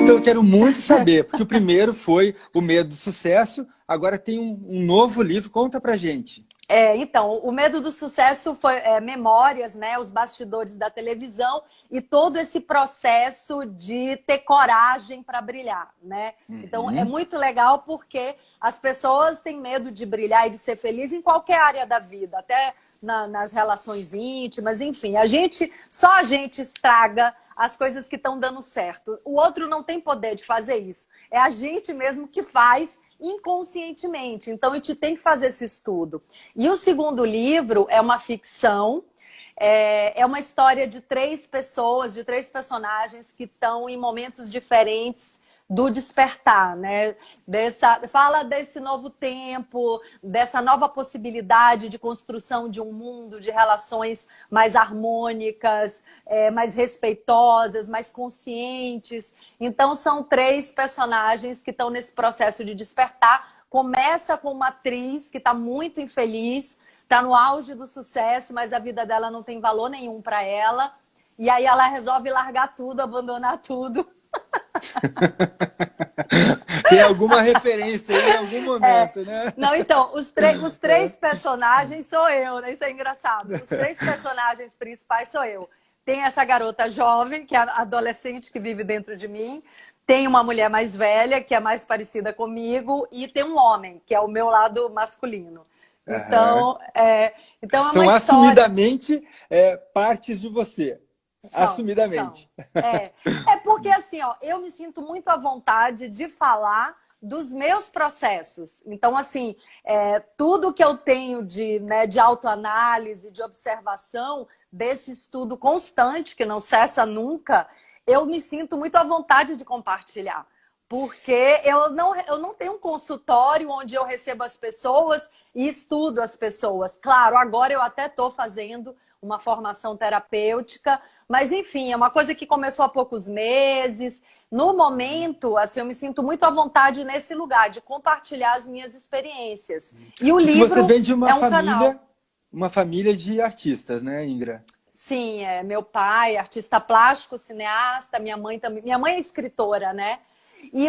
Então eu quero muito saber, porque o primeiro foi O Medo do Sucesso, agora tem um novo livro, conta pra gente. Então, o Medo do Sucesso foi memórias, né, os bastidores da televisão e todo esse processo de ter coragem para brilhar, né? Então, é muito legal porque as pessoas têm medo de brilhar e de ser feliz em qualquer área da vida, até nas relações íntimas, enfim. Só a gente estraga as coisas que estão dando certo. O outro não tem poder de fazer isso. É a gente mesmo que faz inconscientemente. Então, a gente tem que fazer esse estudo. E o segundo livro é uma ficção, é uma história de três pessoas, de três personagens que estão em momentos diferentes do despertar, né? Fala desse novo tempo, dessa nova possibilidade de construção de um mundo, de relações mais harmônicas, mais respeitosas, mais conscientes. Então, são três personagens que estão nesse processo de despertar. Começa com uma atriz que está muito infeliz, está no auge do sucesso, mas a vida dela não tem valor nenhum para ela. E aí ela resolve largar tudo, abandonar tudo. Tem alguma referência aí em algum momento, né? Não, então, os três personagens sou eu, né? Isso é engraçado. Os três personagens principais sou eu. Tem essa garota jovem, que é a adolescente que vive dentro de mim. Tem uma mulher mais velha, que é mais parecida comigo. E tem um homem, que é o meu lado masculino. Então, então é São uma história... assumidamente partes de você. Assumidamente. Porque assim, ó, eu me sinto muito à vontade de falar dos meus processos. Então, assim, tudo que eu tenho de autoanálise, de observação, desse estudo constante, que não cessa nunca, eu me sinto muito à vontade de compartilhar. Porque eu não tenho um consultório onde eu recebo as pessoas e estudo as pessoas. Claro, agora eu até estou fazendo uma formação terapêutica, mas enfim, é uma coisa que começou há poucos meses. No momento, assim, eu me sinto muito à vontade nesse lugar de compartilhar as minhas experiências. E o livro você vem de é um canal. Uma família de artistas, né, Ingra? Sim, meu pai, artista plástico, cineasta, minha mãe também. Minha mãe é escritora, né? E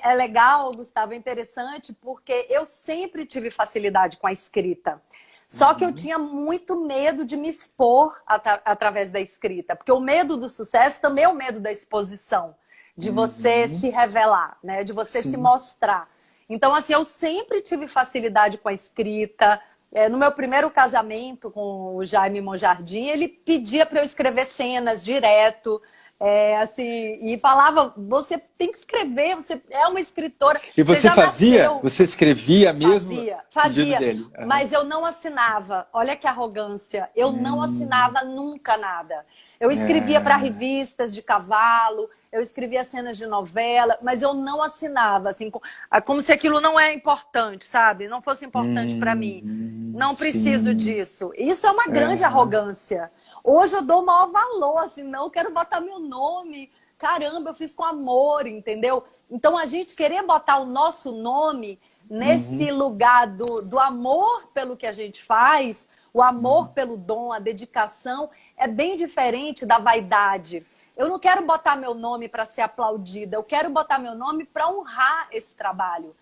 é legal, Gustavo, é interessante, porque eu sempre tive facilidade com a escrita. Só que eu tinha muito medo de me expor através da escrita. Porque o medo do sucesso também é o medo da exposição. De você se revelar, né? De você se mostrar. Então, assim, eu sempre tive facilidade com a escrita. No meu primeiro casamento com o Jaime Monjardim, ele pedia para eu escrever cenas direto. Assim, e falava, você tem que escrever, você é uma escritora. E você fazia? Nasceu. Você escrevia mesmo? Fazia, dele. mas eu não assinava. Olha que arrogância. Eu não assinava nunca nada. Eu escrevia para revistas de cavalo, eu escrevia cenas de novela, mas eu não assinava, assim, como se aquilo não é importante, sabe? Não fosse importante para mim. Não preciso disso. Isso é uma grande arrogância. Hoje eu dou o maior valor, assim, não quero botar meu nome. Caramba, eu fiz com amor, entendeu? Então, a gente querer botar o nosso nome nesse lugar do amor pelo que a gente faz, o amor pelo dom, a dedicação, é bem diferente da vaidade. Eu não quero botar meu nome para ser aplaudida, eu quero botar meu nome para honrar esse trabalho.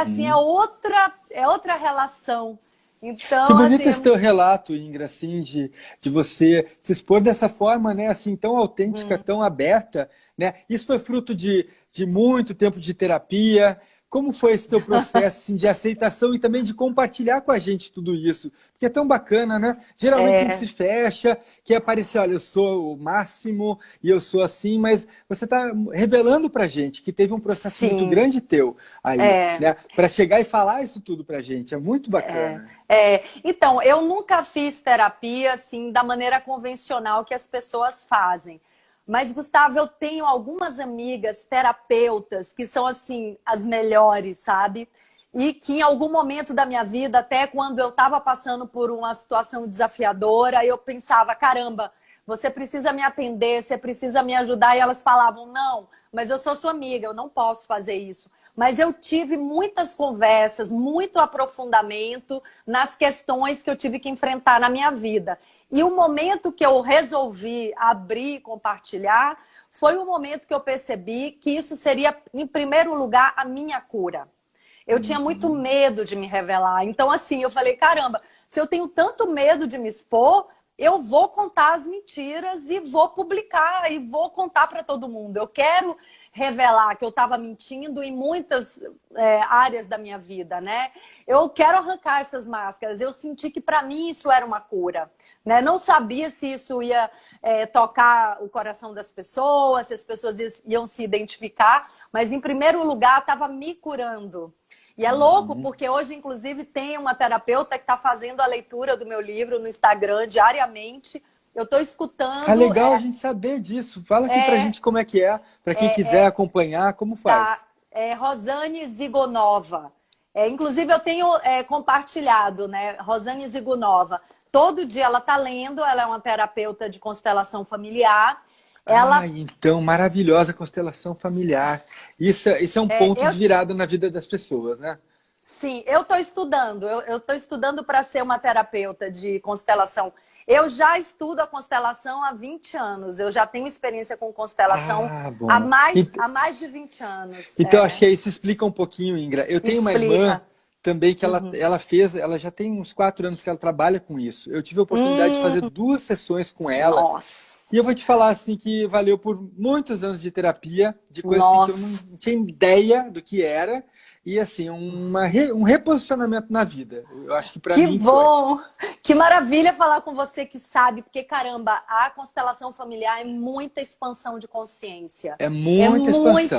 Assim, é outra relação. Então, que bonito assim, esse teu relato, Ingra, assim, de você se expor dessa forma, né, assim, tão autêntica, tão aberta, né? Isso foi fruto de muito tempo de terapia. Como foi esse teu processo assim, de aceitação e também de compartilhar com a gente tudo isso? Porque é tão bacana, né? Geralmente a gente se fecha, quer aparecer, olha, eu sou o máximo e eu sou assim, mas você está revelando pra gente que teve um processo muito grande teu aí, né? Para chegar e falar isso tudo pra gente. É muito bacana. Então, eu nunca fiz terapia assim da maneira convencional que as pessoas fazem. Mas, Gustavo, eu tenho algumas amigas terapeutas que são, assim, as melhores, sabe? E que em algum momento da minha vida, até quando eu estava passando por uma situação desafiadora, eu pensava, caramba, você precisa me atender, você precisa me ajudar. E elas falavam, não, mas eu sou sua amiga, eu não posso fazer isso. Mas eu tive muitas conversas, muito aprofundamento nas questões que eu tive que enfrentar na minha vida. E o momento que eu resolvi abrir e compartilhar foi o momento que eu percebi que isso seria, em primeiro lugar, a minha cura. Eu tinha muito medo de me revelar. Então, assim, eu falei, caramba, se eu tenho tanto medo de me expor, eu vou contar as mentiras e vou publicar e vou contar para todo mundo. Eu quero revelar que eu estava mentindo em muitas áreas da minha vida, né? Eu quero arrancar essas máscaras. Eu senti que para mim isso era uma cura, né? Não sabia se isso ia tocar o coração das pessoas, se as pessoas iam se identificar, mas em primeiro lugar estava me curando. E é louco, porque hoje, inclusive, tem uma terapeuta que está fazendo a leitura do meu livro no Instagram diariamente. Eu estou escutando. Ah, legal a gente saber disso. Fala aqui pra gente como é que é, para quem quiser acompanhar, como faz. Tá, Rosane Zigonova. Inclusive, eu tenho compartilhado, né? Rosane Zigonova. Todo dia ela está lendo, ela é uma terapeuta de constelação familiar. Ah, então, maravilhosa constelação familiar. Isso é um ponto de virada na vida das pessoas, né? Sim, eu estou estudando. Eu estou estudando para ser uma terapeuta de constelação. Eu já estudo a constelação há 20 anos. Eu já tenho experiência com constelação há mais de 20 anos. Então, acho que aí se explica um pouquinho, Ingra. Eu tenho uma irmã também que ela já tem uns 4 anos que ela trabalha com isso. Eu tive a oportunidade de fazer 2 sessões com ela. Nossa. E eu vou te falar assim que valeu por muitos anos de terapia, de coisas assim, que eu não tinha ideia do que era. E assim, um reposicionamento na vida. Eu acho que para mim Que bom! Que maravilha falar com você que sabe, porque caramba, a constelação familiar é muita expansão de consciência. É muita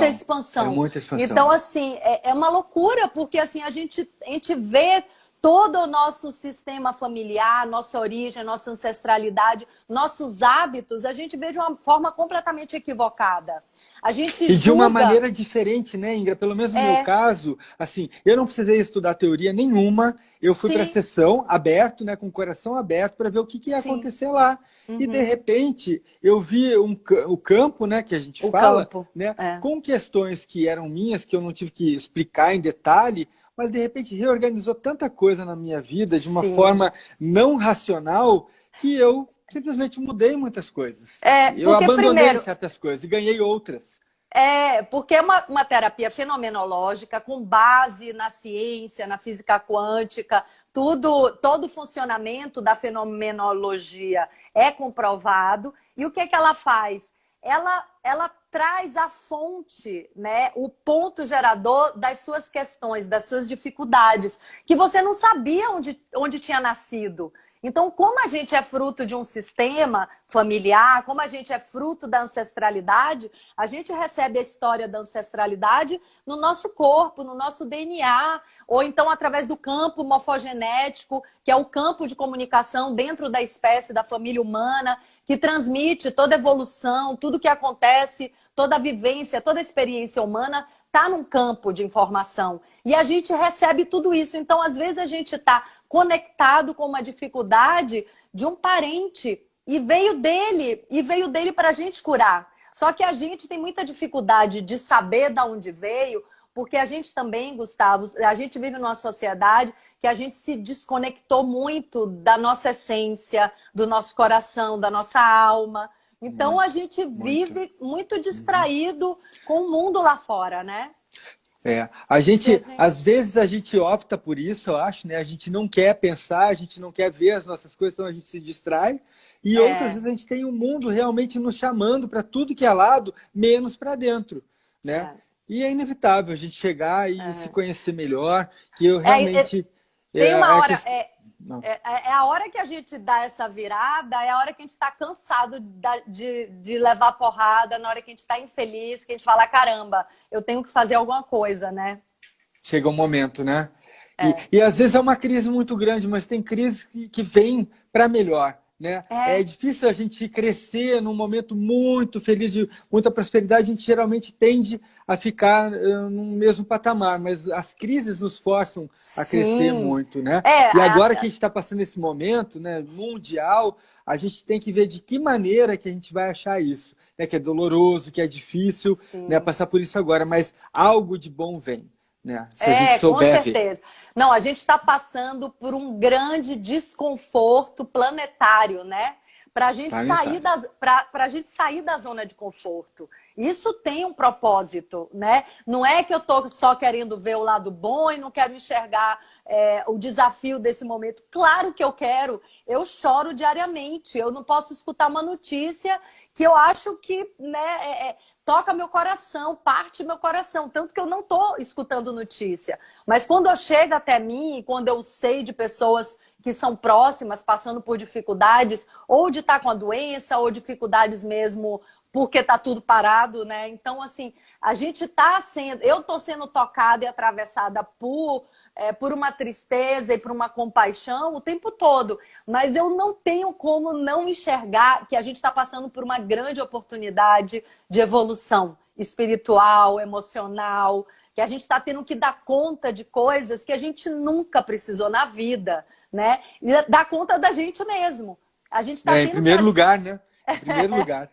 expansão. É muita expansão. Então, assim, é uma loucura, porque assim, a gente vê todo o nosso sistema familiar, nossa origem, nossa ancestralidade, nossos hábitos, a gente vê de uma forma completamente equivocada. A gente de uma maneira diferente, né, Ingra? Pelo menos no meu caso, assim, eu não precisei estudar teoria nenhuma, eu fui para a sessão aberto, né, com o coração aberto, para ver o que ia acontecer lá. E, de repente, eu vi o campo, né, que a gente fala, né, com questões que eram minhas, que eu não tive que explicar em detalhe, mas de repente reorganizou tanta coisa na minha vida de uma forma não racional que eu simplesmente mudei muitas coisas. Eu abandonei certas coisas e ganhei outras. Porque é uma terapia fenomenológica com base na ciência, na física quântica, todo o funcionamento da fenomenologia é comprovado. E o que ela faz? Ela traz a fonte, né, o ponto gerador das suas questões, das suas dificuldades, que você não sabia onde tinha nascido. Então, como a gente é fruto de um sistema familiar, como a gente é fruto da ancestralidade, a gente recebe a história da ancestralidade no nosso corpo, no nosso DNA, ou então através do campo morfogenético, que é o campo de comunicação dentro da espécie, da família humana, que transmite toda a evolução, tudo que acontece, toda a vivência, toda a experiência humana está num campo de informação. E a gente recebe tudo isso. Então, às vezes, a gente está conectado com uma dificuldade de um parente e veio dele para a gente curar. Só que a gente tem muita dificuldade de saber de onde veio, porque a gente também, Gustavo, a gente vive numa sociedade que a gente se desconectou muito da nossa essência, do nosso coração, da nossa alma. Então, a gente vive muito distraído com o mundo lá fora, né? Às vezes a gente opta por isso, eu acho, né? A gente não quer pensar, a gente não quer ver as nossas coisas, então a gente se distrai. E outras vezes a gente tem o mundo realmente nos chamando para tudo que é lado, menos para dentro, né? E é inevitável a gente chegar e se conhecer melhor, que eu realmente... Tem uma hora... É a hora que a gente dá essa virada, é a hora que a gente está cansado de levar porrada, na hora que a gente está infeliz, que a gente fala, caramba, eu tenho que fazer alguma coisa, né? Chega um momento, né? E às vezes é uma crise muito grande, mas tem crises que vêm para melhor, né? É difícil a gente crescer num momento muito feliz, de muita prosperidade, a gente geralmente tende a ficar no mesmo patamar, mas as crises nos forçam a crescer muito, né? E agora que a gente está passando esse momento, né, mundial, a gente tem que ver de que maneira que a gente vai achar isso, né? Que é doloroso, que é difícil, né, passar por isso agora, mas algo de bom vem. né? Se a gente Com souber ver. certeza. Não, a gente está passando por um grande desconforto planetário, né? Para a gente sair da zona de conforto. Isso tem um propósito, né? Não é que eu estou só querendo ver o lado bom e não quero enxergar o desafio desse momento. Claro que eu quero. Eu choro diariamente. Eu não posso escutar uma notícia que eu acho que, né, toca meu coração, parte meu coração. Tanto que eu não estou escutando notícia. Mas quando eu chego até mim, quando eu sei de pessoas que são próximas, passando por dificuldades, ou de estar com a doença, ou dificuldades mesmo porque está tudo parado, né? Então, assim, eu estou sendo tocada e atravessada por uma tristeza e por uma compaixão o tempo todo. Mas eu não tenho como não enxergar que a gente está passando por uma grande oportunidade de evolução espiritual, emocional, que a gente está tendo que dar conta de coisas que a gente nunca precisou na vida, né? E dar conta da gente mesmo. A gente está em primeiro lugar, né? Em primeiro lugar.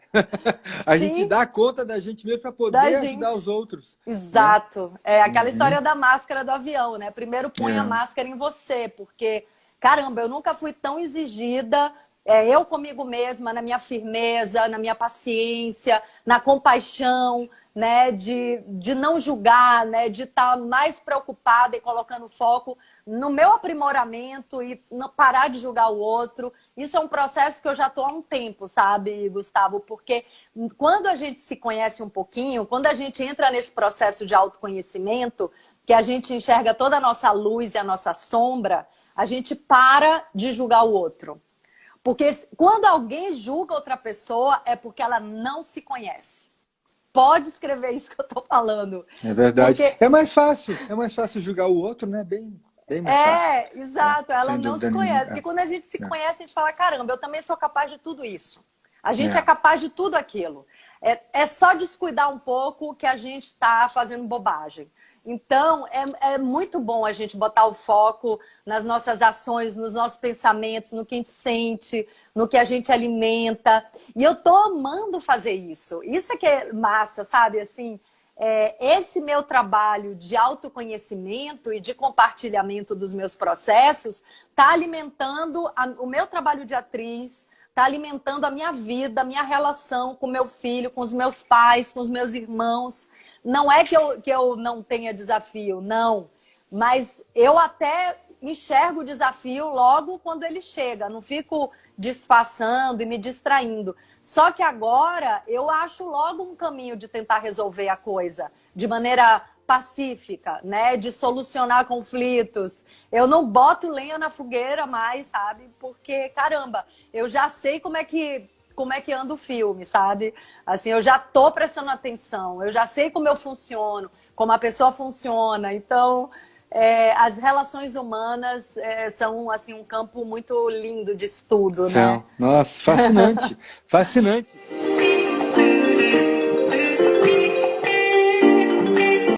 A Sim. gente dá conta da gente mesmo para poder ajudar os outros. Exato. Né? É aquela história da máscara do avião, né? Primeiro põe a máscara em você, porque, caramba, eu nunca fui tão exigida, eu comigo mesma, na minha firmeza, na minha paciência, na compaixão, né? De não julgar, né? De estar mais preocupada e colocando foco no meu aprimoramento e não parar de julgar o outro. Isso é um processo que eu já estou há um tempo, sabe, Gustavo? Porque quando a gente se conhece um pouquinho, quando a gente entra nesse processo de autoconhecimento, que a gente enxerga toda a nossa luz e a nossa sombra, a gente para de julgar o outro. Porque quando alguém julga outra pessoa, é porque ela não se conhece. Pode escrever isso que eu estou falando. É verdade. Porque É mais fácil julgar o outro, né? Bem mais fácil. Exato. Ela não se conhece. Nenhuma. Porque quando a gente se conhece, a gente fala, caramba, eu também sou capaz de tudo isso. A gente é capaz de tudo aquilo. É só descuidar um pouco que a gente está fazendo bobagem. Então, é muito bom a gente botar o foco nas nossas ações, nos nossos pensamentos, no que a gente sente, no que a gente alimenta. E eu tô amando fazer isso. Isso é que é massa, sabe? Assim, esse meu trabalho de autoconhecimento e de compartilhamento dos meus processos está alimentando o meu trabalho de atriz, está alimentando a minha vida, a minha relação com meu filho, com os meus pais, com os meus irmãos. Não é que eu não tenha desafio, não. Mas eu até enxergo o desafio logo quando ele chega. Não fico disfarçando e me distraindo. Só que agora eu acho logo um caminho de tentar resolver a coisa de maneira pacífica, né? De solucionar conflitos. Eu não boto lenha na fogueira mais, sabe? Porque, caramba, eu já sei como é que anda o filme, sabe? Assim, eu já tô prestando atenção, eu já sei como eu funciono, como a pessoa funciona. Então, as relações humanas são, assim, um campo muito lindo de estudo, né? Nossa, fascinante, fascinante.